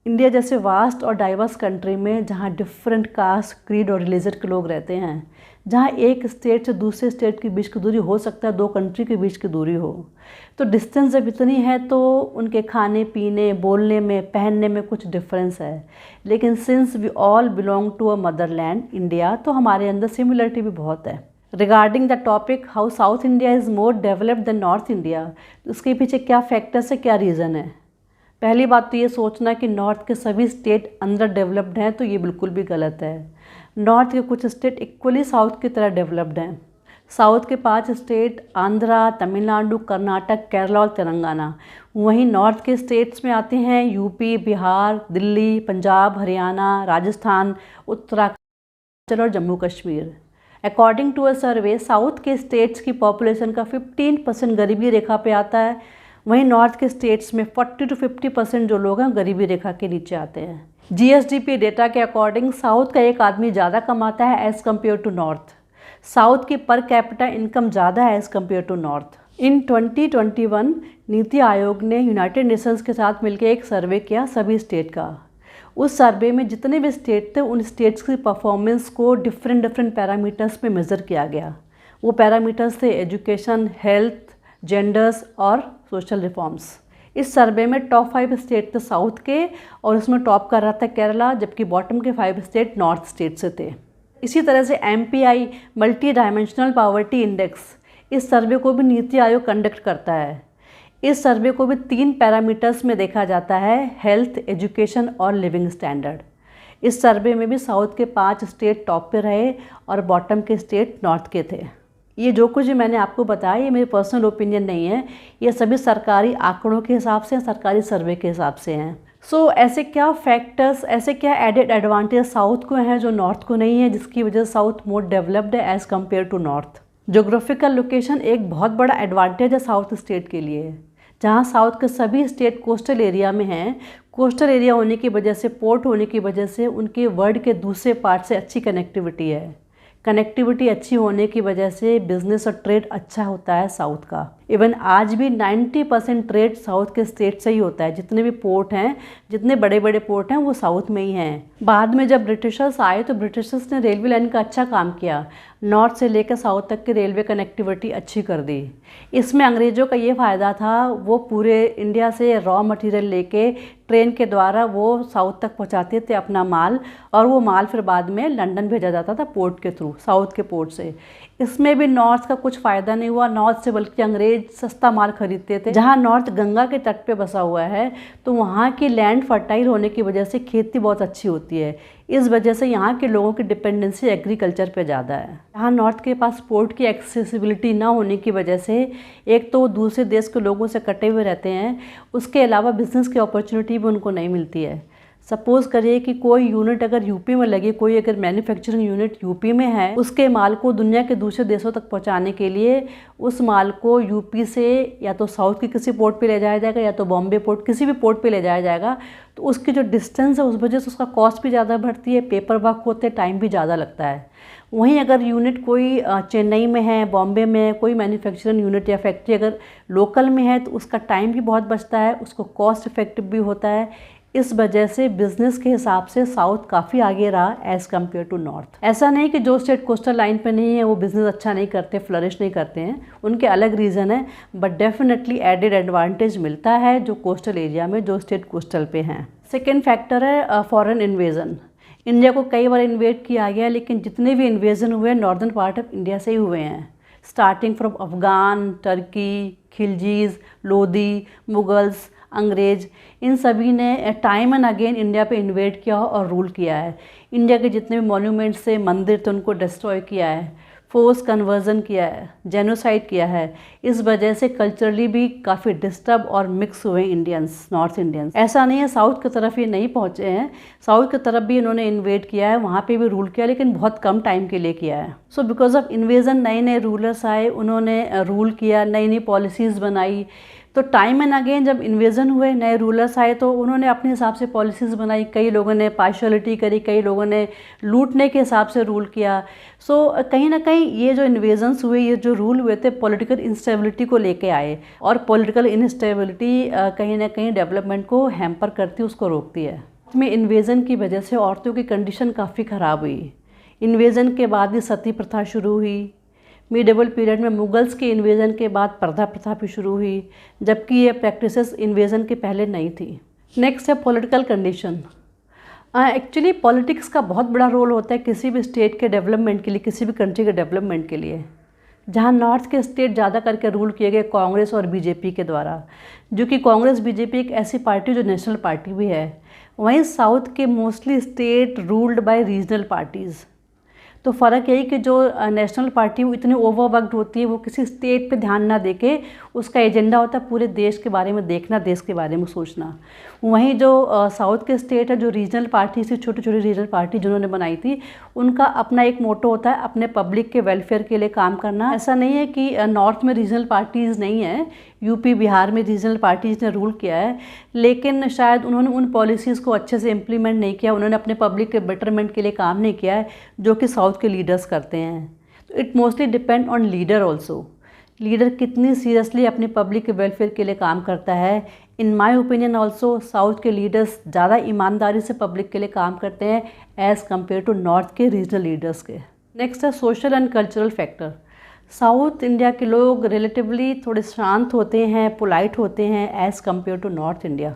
India जैसे vast और diverse country में जहाँ डिफरेंट कास्ट, क्रीड और रिलीजन के लोग रहते हैं, जहाँ एक स्टेट से दूसरे स्टेट के बीच की दूरी हो सकता है 2 कंट्री के बीच की दूरी हो, तो डिस्टेंस जब इतनी है तो उनके खाने पीने, बोलने में, पहनने में कुछ डिफरेंस है। लेकिन since we all belong to a motherland India, तो हमारे अंदर सिमिलरिटी भी बहुत है। Regarding the topic how South India is more developed than North India, उसके पीछे क्या फैक्टर्स है, क्या रीज़न है। पहली बात तो ये सोचना कि नॉर्थ के सभी स्टेट अंडर डेवलप्ड हैं, तो ये बिल्कुल भी गलत है। नॉर्थ के कुछ स्टेट इक्वली साउथ की तरह डेवलप्ड हैं। साउथ के 5 स्टेट आंध्रा, तमिलनाडु, कर्नाटक, केरला और तेलंगाना। वहीं नॉर्थ के स्टेट्स में आते हैं यूपी, बिहार, दिल्ली, पंजाब, हरियाणा, राजस्थान, उत्तराखंड और Jammu Kashmir. According to a survey, South के स्टेट्स की पॉपुलेशन का 15% गरीबी रेखा पे आता है। वहीं नॉर्थ के स्टेट्स में 40 to 50% जो लोग हैं गरीबी रेखा के नीचे आते हैं। GSDP डेटा के अकॉर्डिंग साउथ का एक आदमी ज़्यादा कमाता है as compare to North. South की पर कैपिटा इनकम ज़्यादा है as compare to North. In 2021 NITI आयोग ने यूनाइटेड नेशंस के साथ मिलकर एक सर्वे किया सभी स्टेट का। उस सर्वे में जितने भी स्टेट थे उन स्टेट्स की परफॉर्मेंस को डिफरेंट पैरामीटर्स पे मेज़र किया गया। वो पैरामीटर्स थे एजुकेशन, हेल्थ, जेंडर्स और सोशल रिफॉर्म्स। इस सर्वे में टॉप 5 स्टेट थे साउथ के, और इसमें टॉप कर रहा था केरला, जबकि बॉटम के 5 स्टेट नॉर्थ स्टेट से थे। इसी तरह से MPI multi dimensional poverty index, इस सर्वे को भी नीति आयोग कंडक्ट करता है। इस सर्वे को भी 3 पैरामीटर्स में देखा जाता है, हेल्थ, एजुकेशन और लिविंग स्टैंडर्ड। इस सर्वे में भी साउथ के 5 स्टेट टॉप पे रहे और बॉटम के स्टेट नॉर्थ के थे। ये जो कुछ भी मैंने आपको बताया ये मेरी पर्सनल ओपिनियन नहीं है, ये सभी सरकारी आंकड़ों के हिसाब से, सरकारी सर्वे के हिसाब से हैं। सो ऐसे क्या फैक्टर्स, ऐसे क्या एडेड एडवांटेज साउथ को हैं जो नॉर्थ को नहीं है, जिसकी वजह से साउथ मोर डेवलप्ड है as compare to North. Geographical location एक बहुत बड़ा एडवांटेज है साउथ स्टेट के लिए। जहाँ साउथ के सभी स्टेट कोस्टल एरिया में हैं, कोस्टल एरिया होने की वजह से, पोर्ट होने की वजह से उनके वर्ल्ड के दूसरे पार्ट से अच्छी कनेक्टिविटी है। कनेक्टिविटी अच्छी होने की वजह से बिज़नेस और ट्रेड अच्छा होता है साउथ का। इवन आज भी 90% ट्रेड साउथ के स्टेट से ही होता है। जितने भी पोर्ट हैं, जितने बड़े बड़े पोर्ट हैं वो साउथ में ही हैं। बाद में जब ब्रिटिशर्स आए तो ब्रिटिशर्स ने रेलवे लाइन का अच्छा काम किया, नॉर्थ से लेकर साउथ तक की रेलवे कनेक्टिविटी अच्छी कर दी। इसमें अंग्रेज़ों का ये फ़ायदा था, वो पूरे इंडिया से रॉ मटेरियल लेके ट्रेन के द्वारा वो साउथ तक पहुंचाते थे अपना माल, और वो माल फिर बाद में लंदन भेजा जाता था पोर्ट के थ्रू, साउथ के पोर्ट से। इसमें भी नॉर्थ का कुछ फ़ायदा नहीं हुआ नॉर्थ से, बल्कि अंग्रेज सस्ता माल खरीदते थे। जहाँ नॉर्थ गंगा के तट पे बसा हुआ है तो वहाँ की लैंड फर्टाइल होने की वजह से खेती बहुत अच्छी होती है। इस वजह से यहाँ के लोगों की डिपेंडेंसी एग्रीकल्चर पे ज़्यादा है। यहाँ नॉर्थ के पास पोर्ट की एक्सेसिबिलिटी ना होने की वजह से एक तो दूसरे देश के लोगों से कटे हुए रहते हैं, उसके अलावा बिज़नेस की अपॉर्चुनिटी भी उनको नहीं मिलती है। सपोज़ करिए कि कोई यूनिट अगर यूपी में लगे, कोई अगर मैन्युफैक्चरिंग यूनिट यूपी में है, उसके माल को दुनिया के दूसरे देशों तक पहुंचाने के लिए उस माल को यूपी से या तो साउथ के किसी पोर्ट पे ले जाया जाएगा या तो बॉम्बे पोर्ट, किसी भी पोर्ट पे ले जाया जाएगा। तो उसकी जो डिस्टेंस है उस वजह से उसका कॉस्ट भी ज़्यादा बढ़ती है, पेपर वर्क होते, टाइम भी ज़्यादा लगता है। वहीं अगर यूनिट कोई चेन्नई में है, बॉम्बे में है, कोई मैन्युफैक्चरिंग यूनिट या फैक्ट्री अगर लोकल में है तो उसका टाइम भी बहुत बचता है, उसको कॉस्ट इफेक्टिव भी होता है। इस वजह से बिज़नेस के हिसाब से साउथ काफ़ी आगे रहा एज़ कम्पेयर टू नॉर्थ। ऐसा नहीं कि जो स्टेट कोस्टल लाइन पे नहीं है वो बिज़नेस अच्छा नहीं करते, फ्लरिश नहीं करते हैं, उनके अलग रीज़न है, बट डेफिनेटली एडेड एडवांटेज मिलता है जो कोस्टल एरिया में, जो स्टेट कोस्टल पे हैं। सेकेंड फैक्टर है फॉरेन इन्वेजन। इंडिया को कई बार इन्वेड किया गया, लेकिन जितने भी इन्वेजन हुए नॉर्दर्न पार्ट ऑफ इंडिया से ही हुए हैं। Starting from Afghan, Turkey, Khiljis, Lodhi, Mughals, अंग्रेज, इन सभी ने टाइम एंड अगेन इंडिया पे इन्वेड किया और रूल किया है। इंडिया के जितने भी मॉन्यूमेंट्स से मंदिर थे उनको डिस्ट्रॉय किया है, फोर्स कन्वर्जन किया है, जेनोसाइड किया है। इस वजह से कल्चरली भी काफ़ी डिस्टर्ब और मिक्स हुए इंडियंस, नॉर्थ इंडियंस। ऐसा नहीं है साउथ की तरफ ये नहीं पहुँचे हैं, साउथ की तरफ भी इन्होंने इन्वेड किया है, वहाँ पे भी रूल किया, लेकिन बहुत कम टाइम के लिए किया है। सो बिकॉज ऑफ इन्वेजन नए नए रूलर्स आए, उन्होंने रूल किया, नई नई पॉलिसीज़ बनाई। तो टाइम एंड अगेन जब इन्वेजन हुए, नए रूलर्स आए, तो उन्होंने अपने हिसाब से पॉलिसीज़ बनाई। कई लोगों ने पार्शियलिटी करी, कई लोगों ने लूटने के हिसाब से रूल किया। सो कहीं ना कहीं ये जो इन्वेजन्स हुए, ये जो रूल हुए थे, पॉलिटिकल इंस्टेबिलिटी को लेके आए, और पॉलिटिकल इंस्टेबिलिटी कहीं ना कहीं डेवलपमेंट को हैम्पर करती है, उसको रोकती है। नॉर्थ में इन्वेजन की वजह से औरतों की कंडीशन काफ़ी ख़राब हुई। इन्वेजन के बाद ही सती प्रथा शुरू हुई। मिडेवल पीरियड में मुगल्स के इन्वेजन के बाद पर्दा प्रथा भी शुरू हुई, जबकि ये प्रैक्टिसेस इन्वेजन के पहले नहीं थी। नेक्स्ट है पॉलिटिकल कंडीशन। एक्चुअली पॉलिटिक्स का बहुत बड़ा रोल होता है किसी भी स्टेट के डेवलपमेंट के लिए, किसी भी कंट्री के डेवलपमेंट के लिए। जहाँ नॉर्थ के स्टेट ज़्यादा करके रूल किए गए कांग्रेस और बीजेपी के द्वारा, जो कि कांग्रेस बीजेपी एक ऐसी पार्टी जो नेशनल पार्टी भी है। वहीं साउथ के mostly state ruled by regional parties. तो फ़र्क यही कि जो नेशनल पार्टी वो इतनी ओवरवर्कड होती है, वो किसी स्टेट पे ध्यान ना देके उसका एजेंडा होता है पूरे देश के बारे में देखना, देश के बारे में सोचना। वहीं जो साउथ के स्टेट है, जो रीजनल पार्टी थी, छोटी छोटी रीजनल पार्टी जिन्होंने बनाई थी, उनका अपना एक मोटो होता है अपने पब्लिक के वेलफेयर के लिए काम करना। ऐसा नहीं है कि नॉर्थ में रीजनल पार्टीज़ नहीं है, यूपी बिहार में रीजनल पार्टीज़ ने रूल किया है, लेकिन शायद उन्होंने उन पॉलिसीज़ को अच्छे से इम्प्लीमेंट नहीं किया, उन्होंने अपने पब्लिक के बेटरमेंट के लिए काम नहीं किया है, जो कि साउथ के लीडर्स करते हैं। तो it mostly depend on leader also. Leader कितनी सीरियसली अपनी पब्लिक के वेलफेयर के लिए काम करता है। इन माई ओपिनियन ऑल्सो साउथ के लीडर्स ज़्यादा ईमानदारी से पब्लिक के लिए काम करते हैं एज़ कम्पेयर टू नॉर्थ के रीजनल लीडर्स के। नेक्स्ट है social and cultural factor. South India के लोग रिलेटिवली थोड़े शांत होते हैं, पोलाइट होते हैं as compare to North India.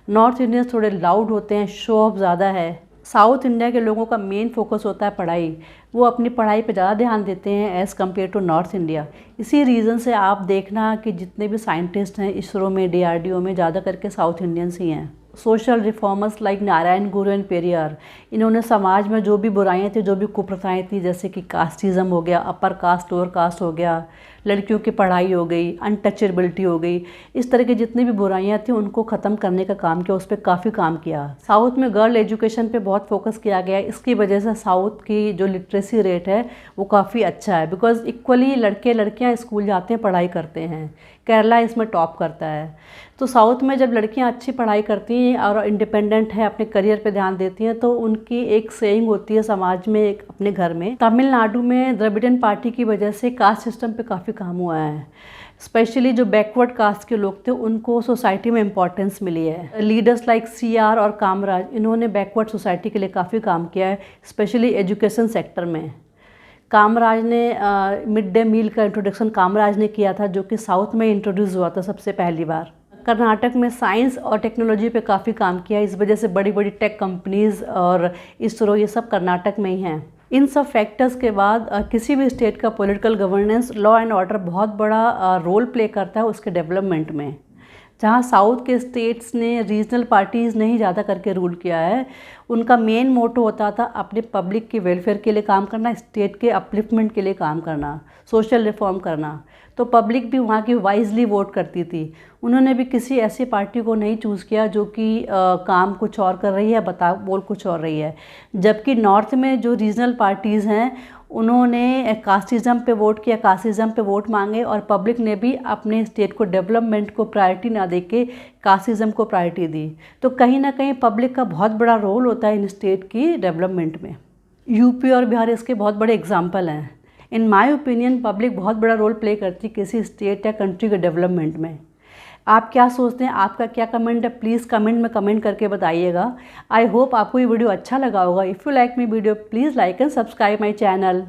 North Indians थोड़े लाउड होते हैं, शो ऑफ ज़्यादा है। साउथ इंडिया के लोगों का मेन फोकस होता है पढ़ाई, वो अपनी पढ़ाई पे ज़्यादा ध्यान देते हैं as compare to North India. इसी रीज़न से आप देखना कि जितने भी साइंटिस्ट हैं इसरो में, डीआरडीओ में, ज़्यादा करके साउथ इंडियंस ही हैं। Social reformers like Narayan Guru and Periyar, इन्होंने समाज में जो भी बुराइयां थी, जो भी कुप्रथाएं थी, जैसे कि कास्टिज़म हो गया, अपर कास्ट लोअर कास्ट हो गया, लड़कियों की पढ़ाई हो गई, अनटचेबिलिटी हो गई, इस तरह की जितनी भी बुराइयां थी उनको ख़त्म करने का काम किया, उस पर काफ़ी काम किया। साउथ में गर्ल एजुकेशन पे बहुत फोकस किया गया है। इसकी वजह से साउथ की जो लिटरेसी रेट है वो काफ़ी अच्छा है, बिकॉज इक्वली लड़के लड़कियाँ स्कूल जाते हैं, पढ़ाई करते हैं। केरला इसमें टॉप करता है। तो साउथ में जब लड़कियां अच्छी पढ़ाई करती हैं और इंडिपेंडेंट हैं, अपने करियर पे ध्यान देती हैं, तो उनकी एक सेइंग होती है समाज में, एक अपने घर में। तमिलनाडु में द्रविड़न पार्टी की वजह से कास्ट सिस्टम पे काफ़ी काम हुआ है। स्पेशली जो बैकवर्ड कास्ट के लोग थे उनको सोसाइटी में इम्पोर्टेंस मिली है। लीडर्स लाइक सीआर और कामराज, इन्होंने बैकवर्ड सोसाइटी के लिए काफ़ी काम किया है, स्पेशली एजुकेशन सेक्टर में। कामराज ने मिड डे मील का इंट्रोडक्शन कामराज ने किया था, जो कि साउथ में इंट्रोड्यूस हुआ था सबसे पहली बार। कर्नाटक में साइंस और टेक्नोलॉजी पे काफ़ी काम किया, इस वजह से बड़ी बड़ी टेक कंपनीज़ और इसरो ये सब कर्नाटक में ही हैं। इन सब फैक्टर्स के बाद किसी भी स्टेट का political governance, law and order बहुत बड़ा रोल प्ले करता है उसके डेवलपमेंट में। जहाँ साउथ के स्टेट्स ने रीजनल पार्टीज़ ने ही ज़्यादा करके रूल किया है, उनका मेन मोटो होता था अपने पब्लिक के वेलफेयर के लिए काम करना, स्टेट के अपलिफ्टमेंट के लिए काम करना, सोशल रिफॉर्म करना। तो पब्लिक भी वहाँ की वाइजली वोट करती थी। उन्होंने भी किसी ऐसी पार्टी को नहीं चूज़ किया जो कि काम कुछ और कर रही है, बोल कुछ और रही है। जबकि नॉर्थ में जो रीजनल पार्टीज़ हैं उन्होंने कास्टिज़म पे वोट किया, कास्टिज़म पे वोट मांगे, और पब्लिक ने भी अपने स्टेट को डेवलपमेंट को प्रायोरिटी ना देके कास्टिज़म को प्रायोरिटी दी। तो कहीं ना कहीं पब्लिक का बहुत बड़ा रोल होता है इन स्टेट की डेवलपमेंट में। यूपी और बिहार इसके बहुत बड़े एग्जाम्पल हैं। इन माय ओपिनियन पब्लिक बहुत बड़ा रोल प्ले करती है किसी स्टेट या कंट्री के डेवलपमेंट में। आप क्या सोचते हैं, आपका क्या कमेंट है, प्लीज़ कमेंट में कमेंट करके बताइएगा। आई होप आपको ये वीडियो अच्छा लगा होगा। If you like my video please like and subscribe my channel.